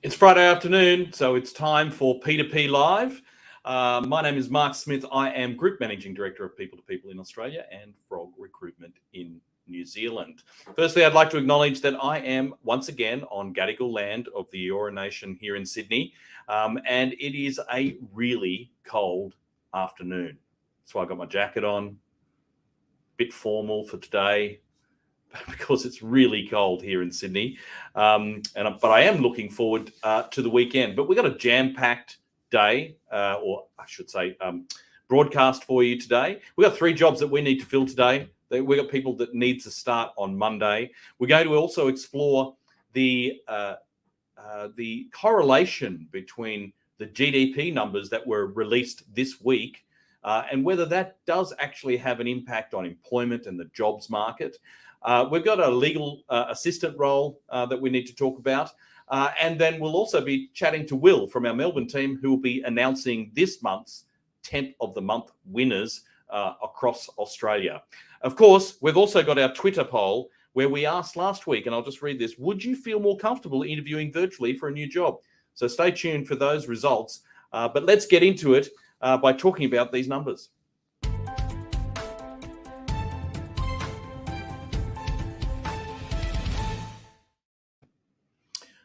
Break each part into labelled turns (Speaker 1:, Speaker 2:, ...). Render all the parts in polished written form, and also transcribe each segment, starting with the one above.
Speaker 1: It's Friday afternoon, so it's time for P2P Live. My name is Mark Smith. I am Group Managing Director of People2People in Australia and Frog Recruitment in New Zealand. Firstly, I'd like to acknowledge that I am once again on Gadigal land of the Eora Nation here in Sydney, and it is a really cold afternoon. So I got my jacket on, a bit formal for today, because it's really cold here in Sydney. But I am looking forward to the weekend. But we've got a jam-packed day, or I should say broadcast for you today. We've got 3 jobs that we need to fill today. We've got people that need to start on Monday. We're going to also explore the correlation between the GDP numbers that were released this week and whether that does actually have an impact on employment and the jobs market. We've got a legal assistant role that we need to talk about. And then we'll also be chatting to Will from our Melbourne team, who will be announcing this month's Temp of the Month winners across Australia. Of course, we've also got our Twitter poll where we asked last week, and I'll just read this: would you feel more comfortable interviewing virtually for a new job? So stay tuned for those results. But let's get into it by talking about these numbers.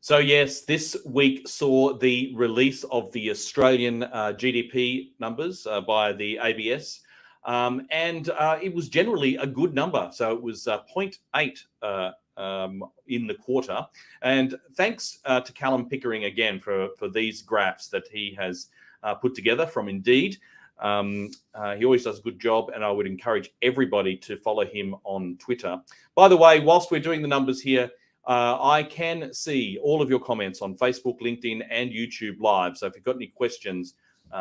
Speaker 1: So yes, this week saw the release of the Australian GDP numbers by the ABS, and it was generally a good number. So it was 0.8 in the quarter. And thanks to Callum Pickering again for these graphs that he has put together from Indeed. He always does a good job, and I would encourage everybody to follow him on Twitter. By the way, whilst we're doing the numbers here, I can see all of your comments on Facebook, LinkedIn, and YouTube Live. So if you've got any questions,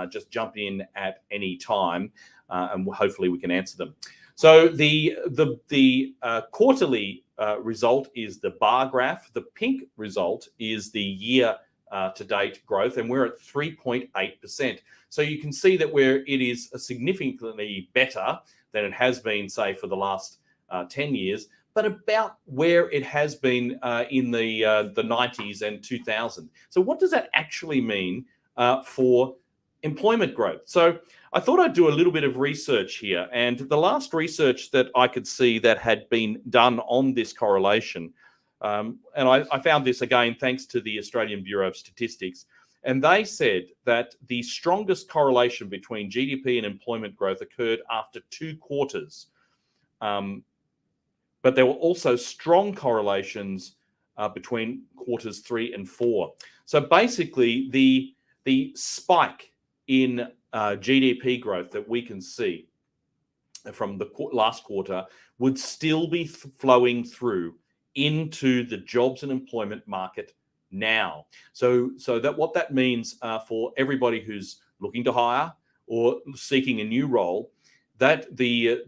Speaker 1: just jump in at any time, and hopefully we can answer them. So the quarterly result is the bar graph. The pink result is the year-to-date growth, and we're at 3.8%. So you can see that it is significantly better than it has been, say, for the last 10 years. But about where it has been in the 90s and 2000. So what does that actually mean for employment growth? So I thought I'd do a little bit of research here. And the last research that I could see that had been done on this correlation, and I found this again thanks to the Australian Bureau of Statistics, and they said that the strongest correlation between GDP and employment growth occurred after 2 quarters. But there were also strong correlations between quarters 3 and 4. So basically, the spike in GDP growth that we can see from the last quarter would still be flowing through into the jobs and employment market now. So that what that means for everybody who's looking to hire or seeking a new role, that the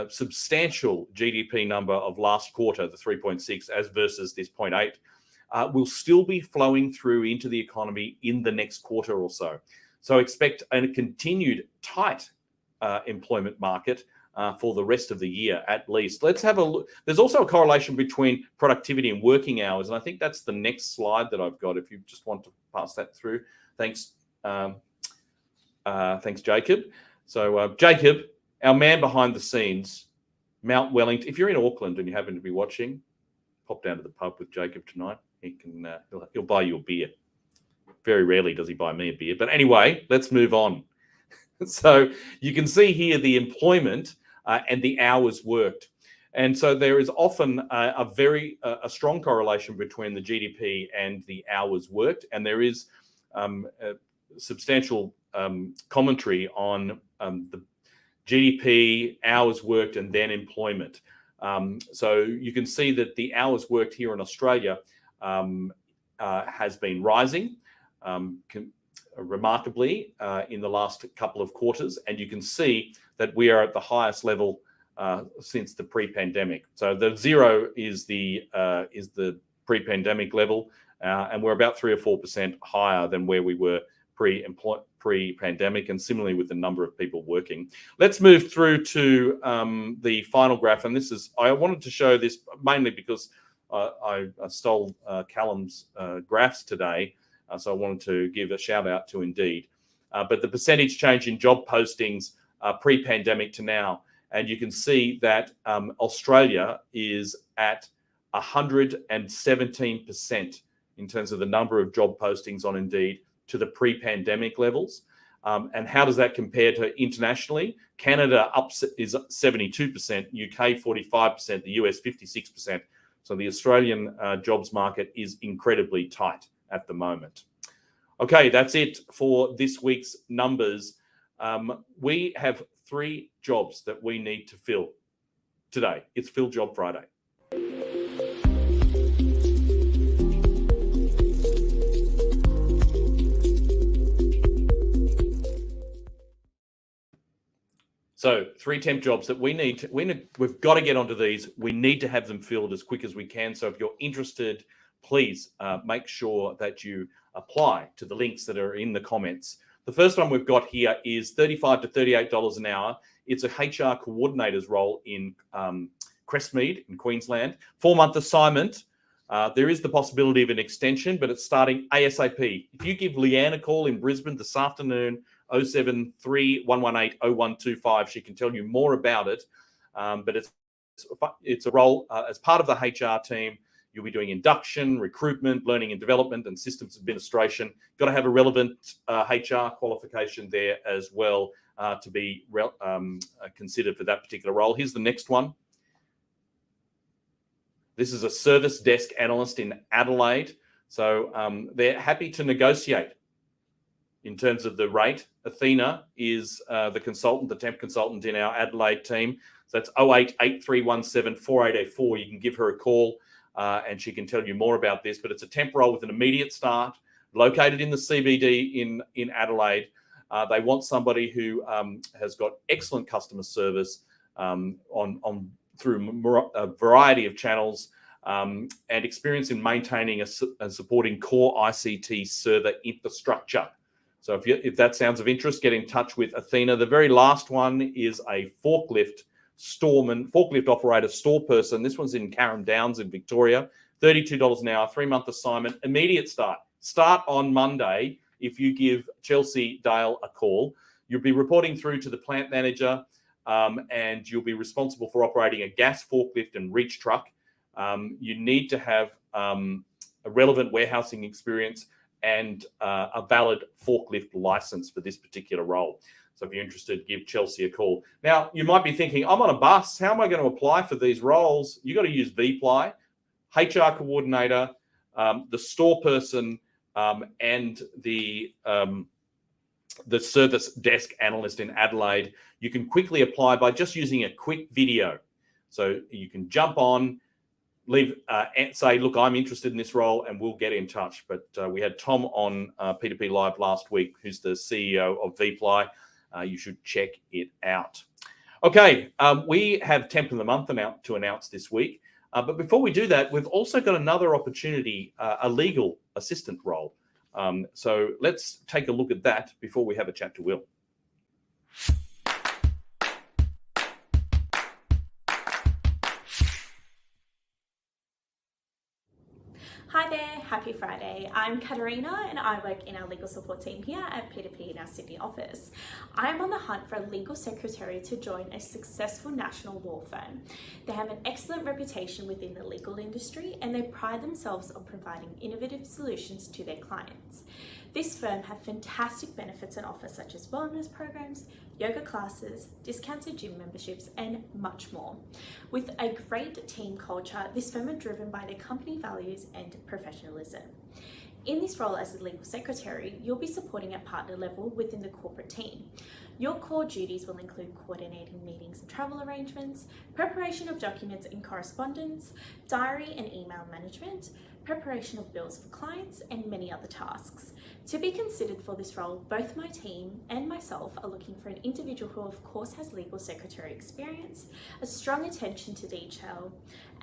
Speaker 1: substantial GDP number of last quarter, the 3.6 as versus this 0.8, will still be flowing through into the economy in the next quarter or so. So expect a continued tight employment market for the rest of the year at least. Let's have a look. There's also a correlation between productivity and working hours, and I think that's the next slide that I've got. If you just want to pass that through, thanks, thanks, Jacob. So Jacob, our man behind the scenes, Mount Wellington. If you're in Auckland and you happen to be watching, pop down to the pub with Jacob tonight. He can he'll buy you a beer. Very rarely does he buy me a beer, but anyway, let's move on. So you can see here the employment and the hours worked, and so there is often a strong correlation between the GDP and the hours worked, and there is substantial commentary on the GDP, hours worked, and then employment. So you can see that the hours worked here in Australia has been rising remarkably in the last couple of quarters, and you can see that we are at the highest level since the pre-pandemic. So the 0 is the pre-pandemic level, and we're about 3 or 4% higher than where we were pre-pandemic, and similarly with the number of people working. Let's move through to the final graph, and I wanted to show this mainly because I stole Callum's graphs today, so I wanted to give a shout out to Indeed. But the percentage change in job postings pre-pandemic to now, and you can see that Australia is at 117% in terms of the number of job postings on Indeed to the pre-pandemic levels. And how does that compare to internationally? Canada is 72%, UK 45%, the US 56%. So the Australian jobs market is incredibly tight at the moment. Okay, that's it for this week's numbers. We have 3 jobs that we need to fill today. It's Fill Job Friday. So 3 temp jobs that we've got to get onto these. We need to have them filled as quick as we can. So if you're interested, please make sure that you apply to the links that are in the comments. The first one we've got here is $35 to $38 an hour. It's a HR coordinator's role in Crestmead in Queensland. 4-month assignment. There is the possibility of an extension, but it's starting ASAP. If you give Leanne a call in Brisbane this afternoon, 073-118-0125, she can tell you more about it. But it's a role as part of the HR team. You'll be doing induction, recruitment, learning and development, and systems administration. Got to have a relevant HR qualification there as well to be considered for that particular role. Here's the next one. This is a service desk analyst in Adelaide. So they're happy to negotiate in terms of the rate. Athena is the consultant, the temp consultant in our Adelaide team. So that's 0883174884. You can give her a call and she can tell you more about this. But it's a temp role with an immediate start, located in the CBD in Adelaide. They want somebody who has got excellent customer service through a variety of channels and experience in maintaining and supporting core ICT server infrastructure. So if that sounds of interest, get in touch with Athena. The very last one is a forklift operator, store person. This one's in Carrum Downs in Victoria. $32 an hour, 3-month assignment, immediate start. Start on Monday if you give Chelsea Dale a call. You'll be reporting through to the plant manager and you'll be responsible for operating a gas forklift and reach truck. You need to have a relevant warehousing experience and a valid forklift license for this particular role. So if you're interested, give Chelsea a call. Now, you might be thinking, I'm on a bus. How am I going to apply for these roles? You've got to use Vply, HR coordinator, the store person, and the service desk analyst in Adelaide. You can quickly apply by just using a quick video. So you can jump on, say, look, I'm interested in this role, and we'll get in touch. But we had Tom on P2P Live last week, who's the CEO of Vply. You should check it out. Okay, we have Temp of the Month to announce this week. But before we do that, we've also got another opportunity, a legal assistant role. So let's take a look at that before we have a chat to Will.
Speaker 2: Hi there, happy Friday. I'm Katarina and I work in our legal support team here at P2P in our Sydney office. I'm on the hunt for a legal secretary to join a successful national law firm. They have an excellent reputation within the legal industry and they pride themselves on providing innovative solutions to their clients. This firm have fantastic benefits and offers such as wellness programs, yoga classes, discounted gym memberships, and much more. With a great team culture, this firm are driven by their company values and professionalism. In this role as a legal secretary, you'll be supporting at partner level within the corporate team. Your core duties will include coordinating meetings and travel arrangements, preparation of documents and correspondence, diary and email management, preparation of bills for clients, and many other tasks. To be considered for this role, both my team and myself are looking for an individual who of course has legal secretary experience, a strong attention to detail,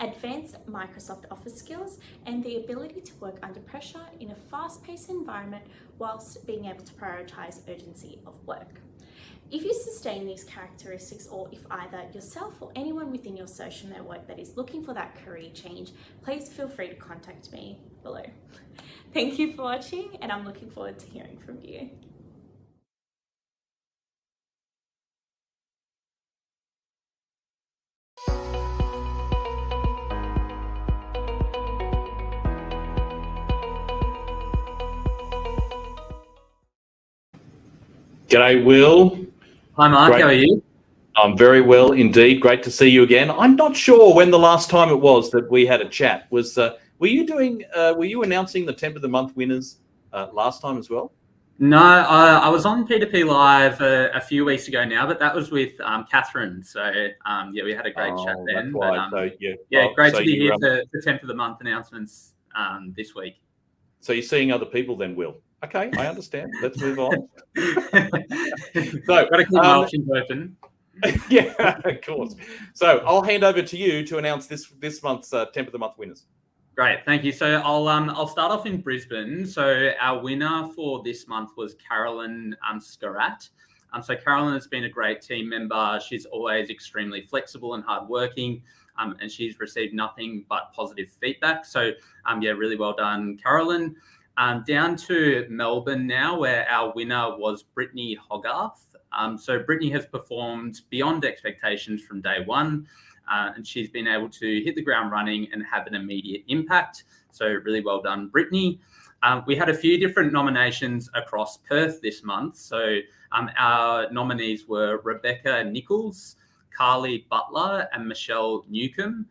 Speaker 2: advanced Microsoft Office skills, and the ability to work under pressure in a fast-paced environment whilst being able to prioritise urgency of work. If you sustain these characteristics, or if either yourself or anyone within your social network that is looking for that career change, please feel free to contact me below. Thank you for watching, and I'm looking forward to hearing from you.
Speaker 1: G'day, Will.
Speaker 3: Hi, Mark.
Speaker 1: Great.
Speaker 3: How are you?
Speaker 1: I'm very well indeed. Great to see you again. I'm not sure when the last time it was that we had a chat. Were you announcing the Temp of the Month winners last time as well?
Speaker 3: No, I was on P2P Live a few weeks ago now, but that was with Catherine. So, yeah, we had a great chat then.
Speaker 1: That's why.
Speaker 3: Great to be here for Temp of the Month announcements this week.
Speaker 1: So you're seeing other people then, Will? Okay, I understand. Let's move on.
Speaker 3: So, got to keep my options open.
Speaker 1: Yeah, of course. So I'll hand over to you to announce this month's Temp of the Month winners.
Speaker 3: Great, thank you. So I'll start off in Brisbane. So our winner for this month was Carolyn Scarat. So Carolyn has been a great team member. She's always extremely flexible and hardworking, and she's received nothing but positive feedback. So yeah, really well done, Carolyn. Down to Melbourne now, where our winner was Brittany Hogarth. So Brittany has performed beyond expectations from day one, and she's been able to hit the ground running and have an immediate impact. So really well done, Brittany. We had a few different nominations across Perth this month. So our nominees were Rebecca Nichols, Carly Butler, and Michelle Newcomb.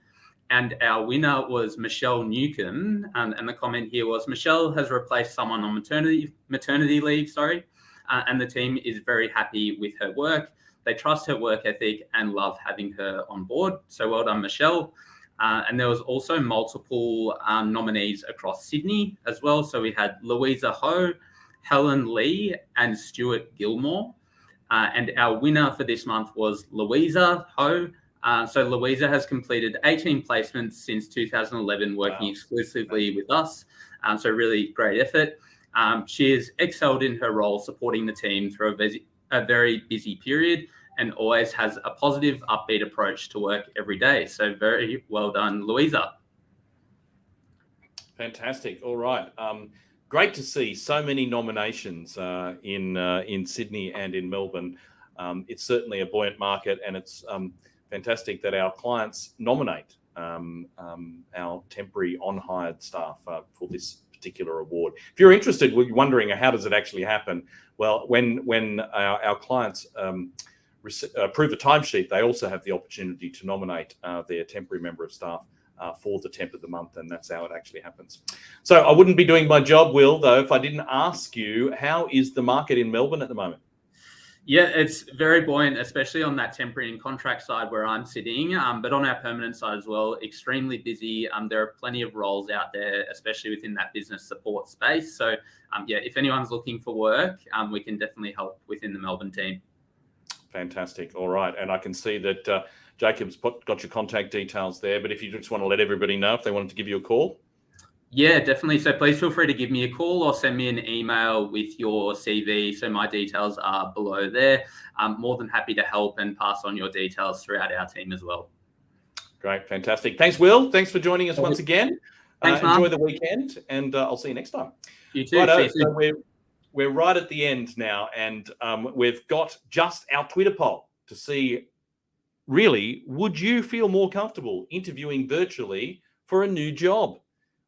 Speaker 3: And our winner was Michelle Newcomb. And the comment here was, Michelle has replaced someone on maternity leave, and the team is very happy with her work. They trust her work ethic and love having her on board. So well done, Michelle. And there was also multiple nominees across Sydney as well. So we had Louisa Ho, Helen Lee, and Stuart Gilmore. And our winner for this month was Louisa Ho. So Louisa has completed 18 placements since 2011, working exclusively with us. So really great effort. She has excelled in her role supporting the team through a very busy period, and always has a positive, upbeat approach to work every day. So very well done, Louisa.
Speaker 1: Fantastic. All right. Great to see so many nominations in Sydney and in Melbourne. It's certainly a buoyant market, and it's fantastic that our clients nominate our temporary on-hired staff for this particular award. If you're interested, you're wondering how does it actually happen? Well, when our clients approve a timesheet, they also have the opportunity to nominate their temporary member of staff for the Temp of the Month, and that's how it actually happens. So I wouldn't be doing my job, Will, though, if I didn't ask you, how is the market in Melbourne at the moment?
Speaker 3: Yeah, it's very buoyant, especially on that temporary and contract side where I'm sitting, but on our permanent side as well, extremely busy. There are plenty of roles out there, especially within that business support space. So yeah, if anyone's looking for work, we can definitely help within the Melbourne team.
Speaker 1: Fantastic. All right. And I can see that Jacob's got your contact details there, but if you just want to let everybody know if they wanted to give you a call.
Speaker 3: Yeah, definitely. So please feel free to give me a call or send me an email with your CV. So my details are below there. I'm more than happy to help and pass on your details throughout our team as well.
Speaker 1: Great. Fantastic. Thanks, Will. Thanks for joining us once again.
Speaker 3: Thanks, Mark.
Speaker 1: Enjoy the weekend, and I'll see you next time.
Speaker 3: You too.
Speaker 1: Righto, so we're right at the end now, and we've got just our Twitter poll to see, really, would you feel more comfortable interviewing virtually for a new job?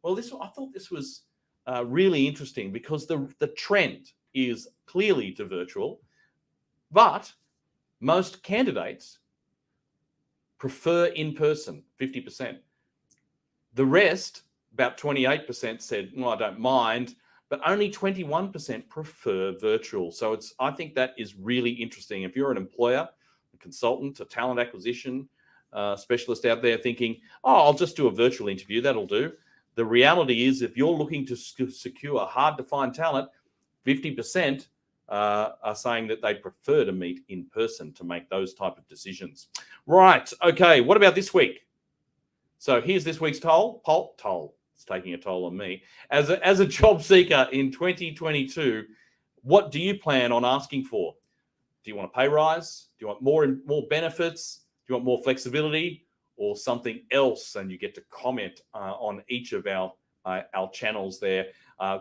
Speaker 1: Well, I thought this was really interesting because the trend is clearly to virtual, but most candidates prefer in person, 50%. The rest, about 28%, said, well, I don't mind, but only 21% prefer virtual. So I think that is really interesting. If you're an employer, a consultant, a talent acquisition specialist out there thinking, oh, I'll just do a virtual interview, that'll do. The reality is, if you're looking to secure hard-to-find talent, 50% are saying that they prefer to meet in person to make those type of decisions. Right. Okay. What about this week? So here's this week's toll. It's taking a toll on me. As a job seeker in 2022, what do you plan on asking for? Do you want a pay rise? Do you want more benefits? Do you want more flexibility, or something else? And you get to comment on each of our channels there.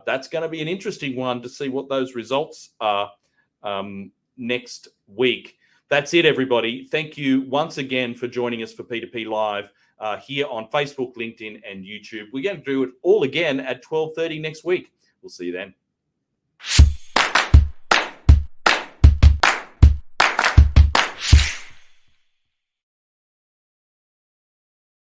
Speaker 1: That's going to be an interesting one to see what those results are next week. That's it, everybody. Thank you once again for joining us for P2P Live here on Facebook, LinkedIn, and YouTube. We're going to do it all again at 12:30 next week. We'll see you then.